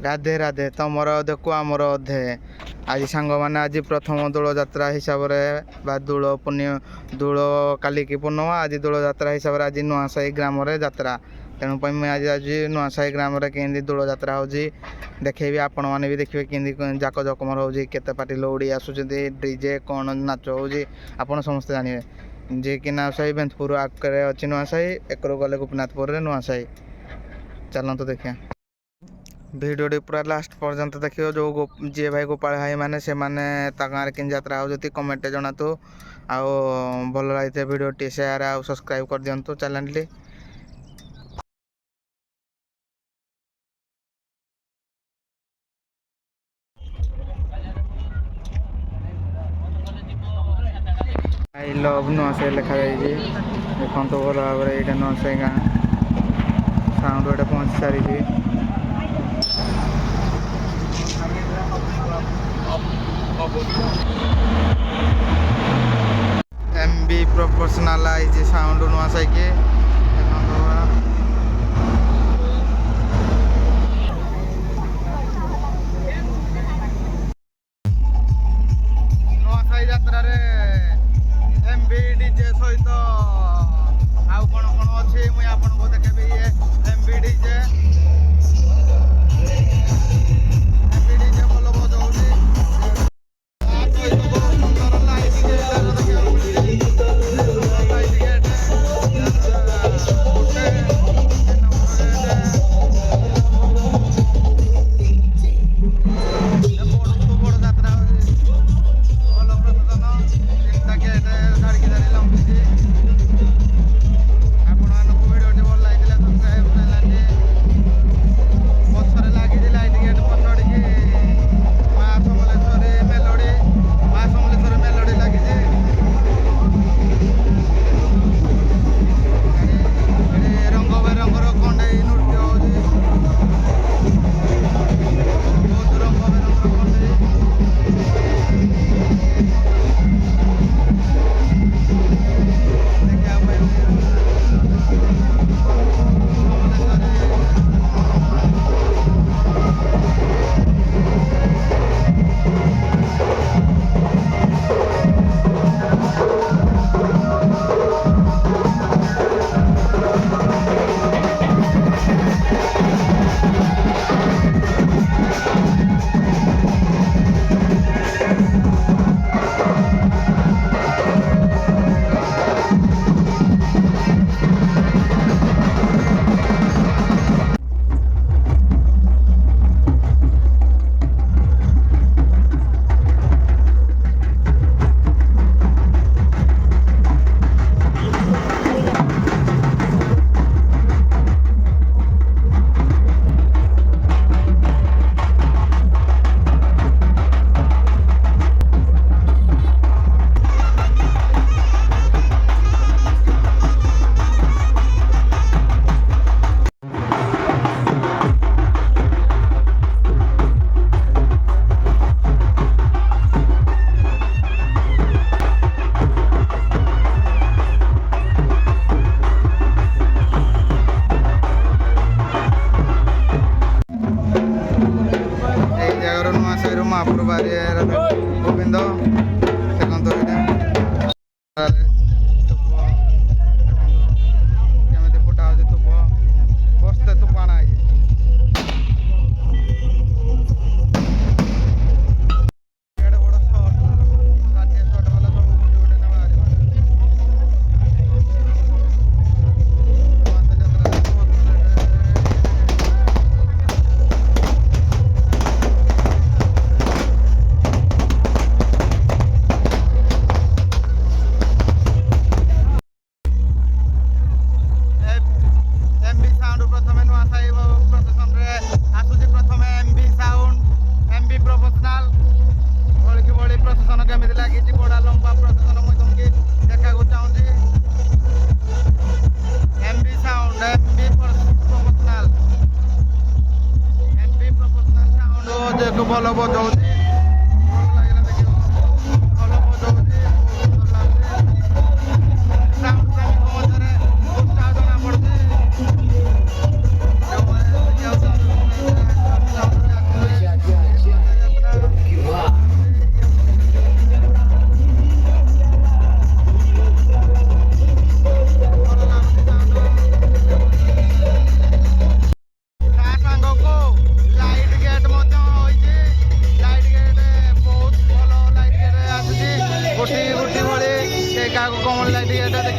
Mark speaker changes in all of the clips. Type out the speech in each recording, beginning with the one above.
Speaker 1: ରାଧେ ରାଧେ। ତମର ଅଧେକୁ ଆମର ଅଧେ। ଆଜି ସାଙ୍ଗମାନେ ଆଜି ପ୍ରଥମ ଦୋଳ ଯାତ୍ରା ହିସାବରେ ବା ଦୋଳ କାଲିକି ପୂର୍ଣ୍ଣିମା, ଆଜି ଦୋଳ ଯାତ୍ରା ହିସାବରେ ଆଜି ନୂଆସାହି ଗ୍ରାମରେ ଯାତ୍ରା। ତେଣୁ ପାଇଁ ମୁଁ ଆଜି ନୂଆସାହି ଗ୍ରାମରେ କେମିତି ଦୋଳ ଯାତ୍ରା ହେଉଛି ଦେଖେଇବି। ଆପଣମାନେ ବି ଦେଖିବେ କେମିତି ଯାକ ଜକମର ହେଉଛି, କେତେ ପାର୍ଟି ଲଉଡ଼ି ଆସୁଛନ୍ତି, ଡିଜେ କ'ଣ ନାଚ ହେଉଛି ଆପଣ ସମସ୍ତେ ଜାଣିବେ। ଯିଏକି ନୂଆସାହି ବେନ୍ତପୁର ଆଗରେ ଅଛି ନୂଆସାହି, ଏକରୁ ଗଲେ ଗୋପୀନାଥପୁରରେ ନୂଆସାହି। ଚାଲନ୍ତୁ ଦେଖିବା ଭିଡ଼ିଓଟି ପୁରା ଲାଷ୍ଟ ପର୍ଯ୍ୟନ୍ତ ଦେଖିବ। ଯିଏ ଭାଇ ଗୋପାଳ ଭାଇମାନେ ସେମାନେ ତା ଗାଁରେ କେମିତି ଯାତ୍ରା ହେଉଛନ୍ତି କମେଣ୍ଟରେ ଜଣାନ୍ତୁ। ଆଉ ଭଲ ଲାଗିଥାଏ ଭିଡ଼ିଓଟି ସେୟାର ଆଉ ସବସ୍କ୍ରାଇବ୍ କରିଦିଅନ୍ତୁ ଚ୍ୟାନେଲଟି। ଆଇ ଲଭ୍ ନୂଆସାହି ଲେଖାଯାଇଛି। ଦେଖନ୍ତୁ ଭଲ ଭାବରେ ଏଇଟା ନୂଆସାହି ଗାଁ। ସାଉଣ୍ଡ ଏଇଟା ପହଞ୍ଚି ସାରିଛି। MB ପ୍ରୋଫେସନାଲ ଆଇଛି ସାଉଣ୍ଡ ନୂଆସାହିକି। ନୂଆସାହି ଯାତ୍ରାରେ MB DJ ସହିତ ଆଉ କ'ଣ କ'ଣ ଅଛି ମୁଇଁ ଆପଣଙ୍କୁ ଦେଖେଇବି। ଇଏ MB DJ ଭଲ ବଜାଉଛି। ସୁନ୍ଦର ଲାଇଟ୍ ଦେଖିବାକୁ ମହାପୁର ବାରିଆର ଗୋବିନ୍ଦ ଦେଖନ୍ତୁ ଏଇଟା କେମିତି ଫୁଟା ହେଉଛି ଧୂପ। ବସ୍ତେ ଧୂପ ଆଣା ହେଇଛି। ଏଡ଼େ ବଡ଼ ସଟ୍ 60 ସଟ୍ ବାଲା ସବୁ ଗୋଟେ ଗୋଟେ ନେବା ବାହାରିବ। ପ୍ରଥମେ ନୂଆସାହି ପ୍ରସେସନରେ ଆସୁଛି। ପ୍ରଥମେ MB ସାଉଣ୍ଡ, MB ପ୍ରୋଫେସନାଲ। ଭଳିକି ଭଳି ପ୍ରସେସନ କେମିତି ଲାଗିଛି, ବଡ଼ା ଲମ୍ବା ପ୍ରସେସନ ମୁଁ ତୁମକୁ ଦେଖିବାକୁ ଚାହୁଁଛି। MB sound, MB professional sound ଯେହେତୁ ଭଲ ବଜାଉଛି। ଭଲ ଲାଗିଲା ଦେଖିବ, ଭଲ ବଜାଉଛି, ବହୁତ ସୁନ୍ଦର ଲାଗୁଛି। ସାଉଣ୍ଡ ପ୍ରେମୀଙ୍କ ମଧ୍ୟରେ ଉତ୍ସାହ ଜଣାପଡ଼ୁଛି।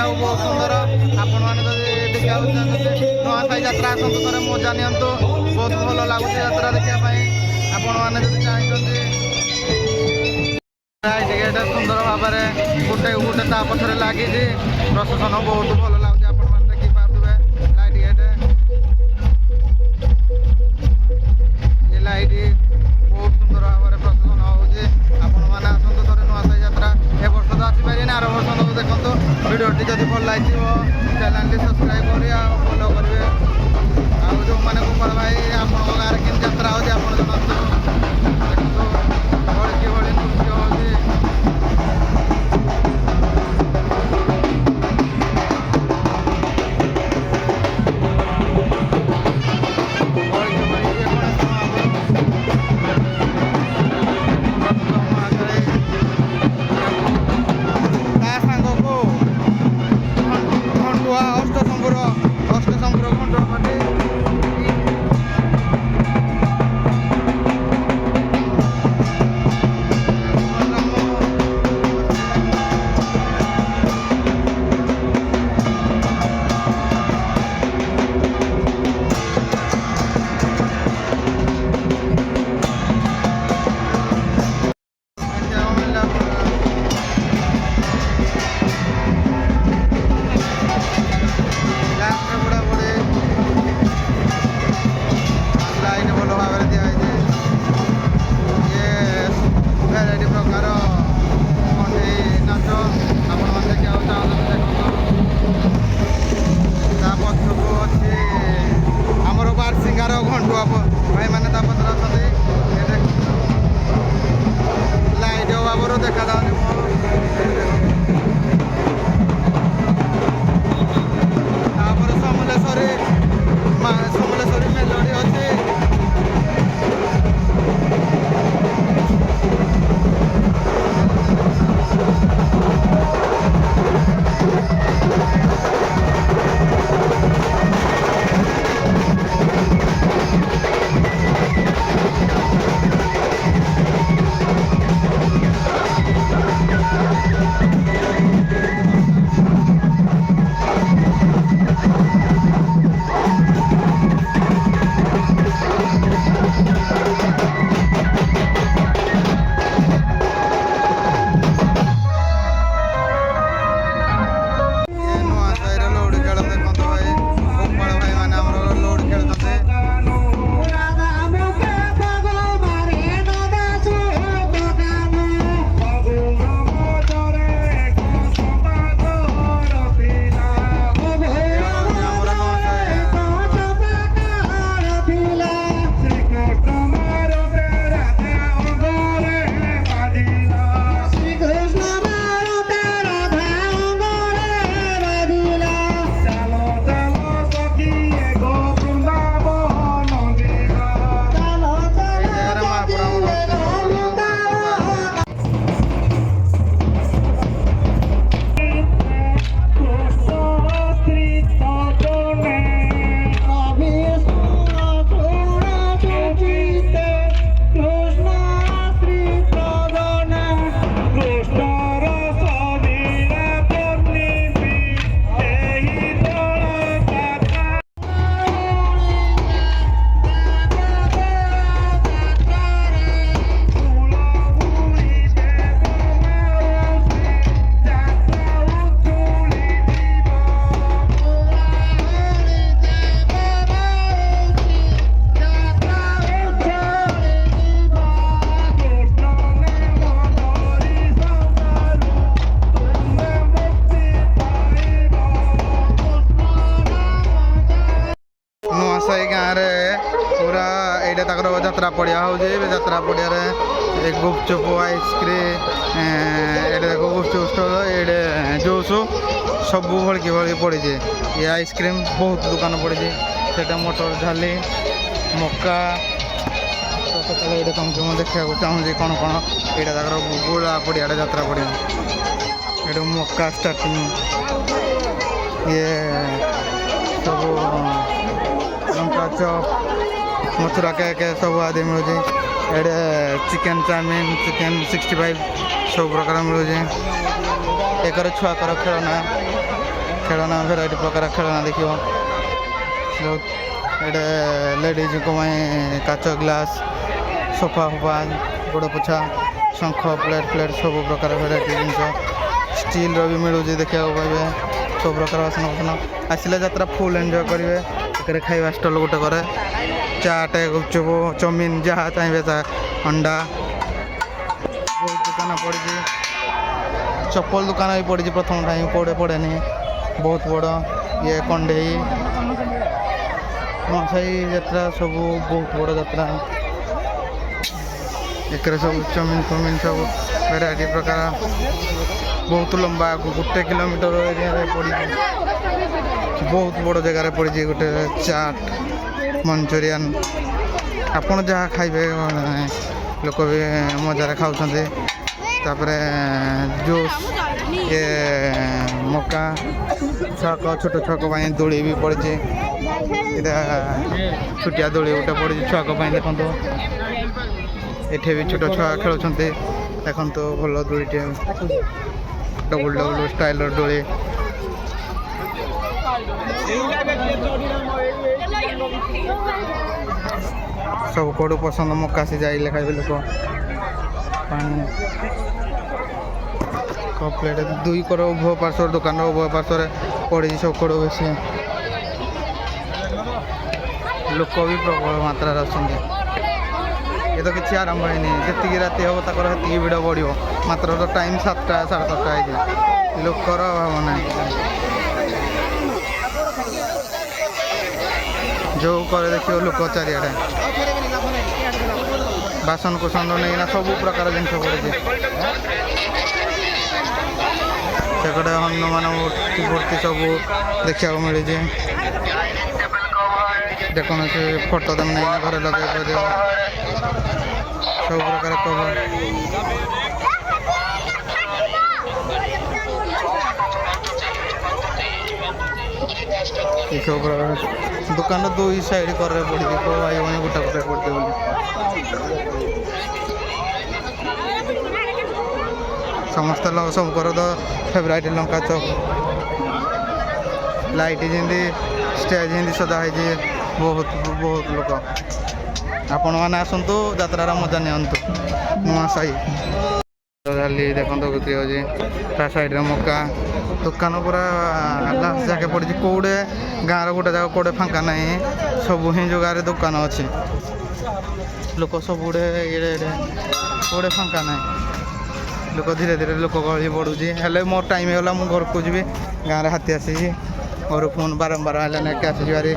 Speaker 1: ଆଉ ବହୁତ ସୁନ୍ଦର। ଆପଣମାନେ ଯଦି ଦେଖିବାକୁ ଚାହୁଁଛନ୍ତି ନୂଆସାହି ଯାତ୍ରା ଆସନ୍ତୁ, ଥରେ ମଜା ନିଅନ୍ତୁ। ବହୁତ ଭଲ ଲାଗୁଛି ଯାତ୍ରା ଦେଖିବା ପାଇଁ। ଆପଣମାନେ ଯଦି ଚାହିଁଛନ୍ତି ଟିକେ ଏଇଟା ସୁନ୍ଦର ଭାବରେ ଗୋଟେ ତା ପଛରେ ଲାଗିଛି। ପ୍ରଶାସନ ବହୁତ ଭଲ ଲାଗୁଛି, ଆପଣମାନେ ଦେଖିପାରୁଥିବେ ଲାଇଟ୍ ଗେଟ୍। ଏ ଲାଇଟ୍ ବହୁତ ସୁନ୍ଦର ଭାବରେ ପ୍ରଶାସନ ହେଉଛି। ଆପଣମାନେ ଆସନ୍ତୁ ଥରେ ନୂଆସାହି ଯାତ୍ରା। ଏ ବର୍ଷ ତ ଆସିପାରିବେନି, ଆର ବର୍ଷ ଦେଖନ୍ତୁ। ଭିଡ଼ିଓଟି ଯଦି ଭଲ ଲାଗିଥିବ ଚ୍ୟାନେଲଟି ସବସ୍କ୍ରାଇବ୍ କରି ଆଉ ଫଲୋ କରିବେ। ଆଉ ଯେଉଁମାନେ କୁମାର ଭାଇ ଆପଣଙ୍କ ଗାଁରେ କେମିତି ଯାତ୍ରା ହେଉଛି ଆପଣ ଜଣାନ୍ତୁ। ଦେଖନ୍ତୁ ଭଳି କିଭଳି ନୃତ୍ୟ ହେଉଛି। ତା ସାଙ୍ଗକୁ ଘଣ୍ଟୁଆ ଅଷ୍ଟଶମ୍ଭୁର ଘଣ୍ଟୁଆ ପାଟି। ଲାଇନ୍ ଭଲ ଭାବରେ ଦିଆହେଇଛି। ଇଏ ଭେରାଇଟି ପ୍ରକାର କଣ୍ଢେଇ ନାଚ ଆପଣମାନେ ଦେଖିବାକୁ ଚାହୁଁଛନ୍ତି ଦେଖନ୍ତୁ। ତା ପଛକୁ ଅଛି ଆମର ବାର୍ଷିକାର ଘଣ୍ଟୁଆ ଭାଇମାନେ ତା ପଛରେ ଅଛନ୍ତି। ଏ ଦେଖନ୍ତୁ ଲାଇଟ୍ ଅଭାବରୁ ଦେଖାଯାଉନି ମୋ। ତାପରେ ସମଲେଶ୍ୱରୀ ମେଲୋଡ଼ି ଅଛି। ନୂଆସାହି ଗାଁରେ ପୁରା ଏଇଟା ତାଙ୍କର ଯାତ୍ରା ପଡ଼ିଆ ହେଉଛି। ଯାତ୍ରା ପଡ଼ିଆରେ ଗୁପଚୁପ ଆଇସ୍କ୍ରିମ୍ ଏଇଟା ଦେଖ ଗୁପଚୁପ ଷ୍ଟଲ୍, ଏଇଟା ଜୁସ୍ ସବୁ ଭଳିକି ଭଳି ପଡ଼ିଛି। ଏ ଆଇସ୍କ୍ରିମ୍ ବହୁତ ଦୋକାନ ପଡ଼ିଛି। ସେଇଟା ମଟର ଝାଲି ମକା। ତ ସେତେବେଳେ ଏଇଟା ତୁମକୁ ମୁଁ ଦେଖିବାକୁ ଚାହୁଁଛି କ'ଣ କ'ଣ। ଏଇଟା ତାଙ୍କର ଗୁଳା ପଡ଼ିଆଟା ଯାତ୍ରା ପଡ଼ିଆ। ଏଇଟା ମକା ଷ୍ଟାର୍ଟିଂ। ଇଏ ସବୁ ଲଙ୍କା ଚପ୍ ମଥୁରା କେକ୍ ସବୁ ଆଦି ମିଳୁଛି। ଏଇଟା ଚିକେନ୍ ଚାଉମିନ୍ ଚିକେନ୍ 65 ସବୁ ପ୍ରକାର ମିଳୁଛି। ଏକରେ ଛୁଆଙ୍କର ଖେଳନା ଖେଳନା ଭେରାଇଟି ପ୍ରକାର ଖେଳନା ଦେଖିବ। ବହୁତ ଏଇଟା ଲେଡ଼ିଜ୍ଙ୍କ ପାଇଁ କାଚ ଗ୍ଲାସ୍, ସୋଫା ଫୋଫା, ଗୋଡ଼ ପୋଛା, ଶଙ୍ଖ, ପ୍ଲେଟ୍ ସବୁ ପ୍ରକାର ଭେରାଇଟି ଜିନିଷ। ଷ୍ଟିଲ୍ର ବି ମିଳୁଛି ଦେଖିବାକୁ ପାଇବେ। ସବୁ ପ୍ରକାର ବାସନ ଫାସନ ଆସିଲେ ଯାତ୍ରା ଫୁଲ୍ ଏନ୍ଜୟ କରିବେ। ଏକରେ ଖାଇବା ଷ୍ଟଲ୍ ଗୋଟେ କରେ, ଚାଟ୍, ଗୁପଚୁପ, ଚାଉମିନ୍ ଯାହା ଚାହିଁବେ ତାହା, ଅଣ୍ଡା, ବହୁତ ଦୋକାନ ପଡ଼ିଛି। ଚପଲ ଦୋକାନ ବି ପଡ଼ିଛି ପ୍ରଥମ ଟାଇମ୍, ପଡ଼େନି ବହୁତ ବଡ଼ ଇଏ କଣ୍ଢେଇ ନୂଆସାହି ଯାତ୍ରା ସବୁ ବହୁତ ବଡ଼ ଯାତ୍ରା। ଏକରେ ସବୁ ଚାଉମିନ୍ ଫମିନ୍ ସବୁ ଭେରାଇଟି ପ୍ରକାର ବହୁତ ଲମ୍ବା 1 କିଲୋମିଟର ଏରିଆରେ ପଡ଼ିଛି। ବହୁତ ବଡ଼ ଜାଗାରେ ପଡ଼ିଛି ଗୋଟେ ଚାଟ୍, ମଞ୍ଚୁରିଆନ୍ ଆପଣ ଯାହା ଖାଇବେ ଲୋକ ବି ମଜାରେ ଖାଉଛନ୍ତି। ତାପରେ ଜୁସ୍, ଇଏ ମକା, ଛୋଟ ଛୁଆଙ୍କ ପାଇଁ ଦୋଳି ବି ପଡ଼ିଛି। ଏଇଟା ଛୋଟିଆ ଦୋଳି ଗୋଟେ ପଡ଼ିଛି ଛୁଆଙ୍କ ପାଇଁ ଦେଖନ୍ତୁ। ଏଠି ବି ଛୋଟ ଛୁଆ ଖେଳୁଛନ୍ତି ଦେଖନ୍ତୁ, ଭଲ ଦୋଳିଟେ, ଡବଲ ଷ୍ଟାଇଲର ଦୋଳି। ସବୁ କୋଉଠୁ ପସନ୍ଦ ମକା ସିଝା ଆଇଲେ ଖାଇବେ ଲୋକ। ପାଣି କପ୍ ପ୍ଲେଟ୍ 2 କର ଉଭୟ ପାର୍ଶ୍ୱ ଦୋକାନର ଉଭୟ ପାର୍ଶ୍ୱରେ ପଡ଼ିଛି ସବୁ କୋଡ଼ ବେଶୀ। ଲୋକ ବି ପ୍ରବଳ ମାତ୍ରାରେ ଅଛନ୍ତି। ଏ ତ କିଛି ଆରମ୍ଭ ହେଇନି, ଯେତିକି ରାତି ହେବ ତାଙ୍କର ସେତିକି ଭିଡ଼ ବଢ଼ିବ। ମାତ୍ର ତ ଟାଇମ୍ 7ଟା 7:30 ହେଇଛି, ଲୋକର ଅଭାବ ନାହିଁ। ଯେଉଁ କରେ ଦେଖିବ ଲୋକ ଚାରିଆଡ଼େ। ବାସନ କୁସନ ନେଇକିନା ସବୁ ପ୍ରକାର ଜିନିଷ ପଡ଼ିଛି। ସେପଟେ ହନୁମାନ ମୂର୍ତ୍ତି ସବୁ ଦେଖିବାକୁ ମିଳୁଛି। ଯେକୌଣସି ଫଟୋ ତମେ ନେଇକିନା ଘରେ ଲଗାଇ ପାରିବ। ସବୁ ପ୍ରକାର କଭର ଏସବୁ ପ୍ରକାର ଦୋକାନ 2 ସାଇଡ୍ କରରେ ପଡ଼ିଛି। କୋଉ ଭାଇ ଭଉଣୀ ଗୋଟା ପଡ଼ିଛି ବୋଲି ସମସ୍ତେ ସବୁଙ୍କର ତ ଫେଭରାଇଟ୍ ଲଙ୍କା ଚପ୍। ଲାଇଟ୍ ଯେମିତି ଷ୍ଟେଜ୍ ଯେମିତି ସଜା ହେଇଛି। ବହୁତ ଲୋକ ଆପଣମାନେ ଆସନ୍ତୁ, ଯାତ୍ରାର ମଜା ନିଅନ୍ତୁ। ନୂଆସାହି ଡାଲି ଦେଖନ୍ତୁ ବିକ୍ରି ହେଉଛି, ତା ସାଇଡ଼୍ରେ ମକା ଦୋକାନ ପୁରା ଲାଷ୍ଟ ଯାକେ ପଡ଼ିଛି। କେଉଁଟେ ଗାଁର ଗୋଟେ ଜାଗା କେଉଁଟେ ଫାଙ୍କା ନାହିଁ, ସବୁ ହିଁ ଜାଗାରେ ଦୋକାନ ଅଛି। ଲୋକ ସବୁଆଡ଼େ ଇଏ କେଉଁଟେ ଫାଙ୍କା ନାହିଁ। ଲୋକ ଧୀରେ ଧୀରେ ଲୋକ ଗହଳି ବଢ଼ୁଛି। ହେଲେ ମୋର ଟାଇମ୍ ହେଇଗଲା, ମୁଁ ଘରକୁ ଯିବି। ଗାଁରେ ହାତୀ ଆସିଛି, ଘରୁ ଫୋନ୍ ବାରମ୍ବାର ହେଲେ ନେଇକି ଆସିଯିବାରି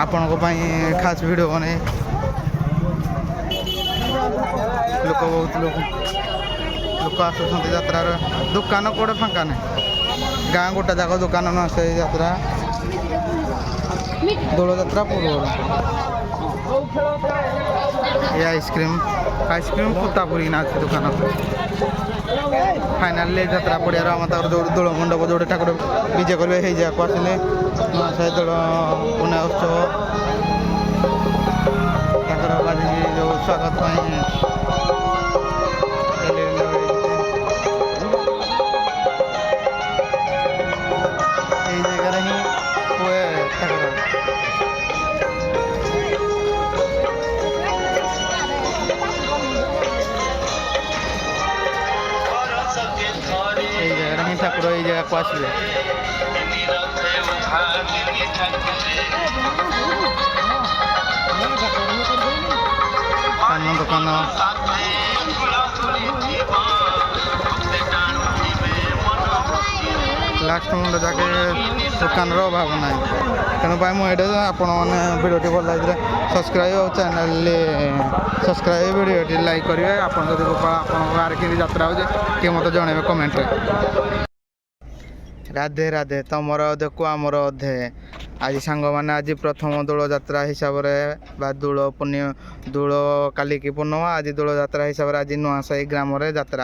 Speaker 1: ଆପଣଙ୍କ ପାଇଁ ଖାସ୍ ଭିଡ଼ିଓ ବନେଇ। ଲୋକ ବହୁତ ଲୋକ ଆସୁଛନ୍ତି ଯାତ୍ରାରେ। ଦୋକାନ କେଉଁଟେ ଫାଙ୍କା ନାହିଁ, ଗାଁ ଗୋଟେ ଯାକ ଦୋକାନ ନ ଆସେ। ଯାତ୍ରା ଦୋଳ ଯାତ୍ରା ପୂର୍ବରୁ ଏ ଆଇସ୍କ୍ରିମ୍ ଫୁଟା ପୁରିକିନା ଅଛି ଦୋକାନ। ଫାଇନାଲି ଯାତ୍ରା ପଡ଼ିଆର ଆମ ତାଙ୍କର ଯେଉଁ ଦୋଳ ମଣ୍ଡପ ଯେଉଁଠି ଠାକୁର ବିଜେ କରିବେ ସେଇ ଜାଗାକୁ ଆସିଲେ ନୂଆସାହି ଦୋଳ ପୂର୍ଣ୍ଣିମା ଉତ୍ସବ ତାଙ୍କର ବାଜିକି ଯେଉଁ ସ୍ୱାଗତ ପାଇଁ ଏଇ ଜାଗାରେ ହିଁ ହୁଏ ତାଙ୍କର। এই জায়গাটা ହିଁ ଠାକୁର ଏଇ ଜାଗାକୁ ଆସିବେ। ପାନ ଦୋକାନ ଲାଷ୍ଟ ମୁଣ୍ଡ ଯାକେ ଦୋକାନର ଅଭାବ ନାହିଁ। ତେଣୁ ପାଇଁ ମୁଁ ଏଇଟା ଆପଣମାନେ ଭିଡ଼ିଓଟି ଭଲ ଲାଗିଲେ ସବସ୍କ୍ରାଇବ୍ ଆଉ ଚ୍ୟାନେଲରେ ସବସ୍କ୍ରାଇବ୍, ଭିଡ଼ିଓଟି ଲାଇକ୍ କରିବେ। ଆପଣ ଯଦି ଗୋପାଳ ଆପଣଙ୍କ ଗାଁରେ କେମିତି ଯାତ୍ରା ହେଉଛି ଟିକେ ମୋତେ ଜଣାଇବେ କମେଣ୍ଟରେ। ରାଧେ ରାଧେ, ତମର ଅଧେକୁ ଆମର ଅଧେ। ଆଜି ସାଙ୍ଗମାନେ ଆଜି ପ୍ରଥମ ଦୋଳ ଯାତ୍ରା ହିସାବରେ ବା ଦୋଳ କାଲିକି ପୂର୍ଣ୍ଣିମା, ଆଜି ଦୋଳ ଯାତ୍ରା ହିସାବରେ ଆଜି ନୂଆସାହି ଗ୍ରାମରେ ଯାତ୍ରା।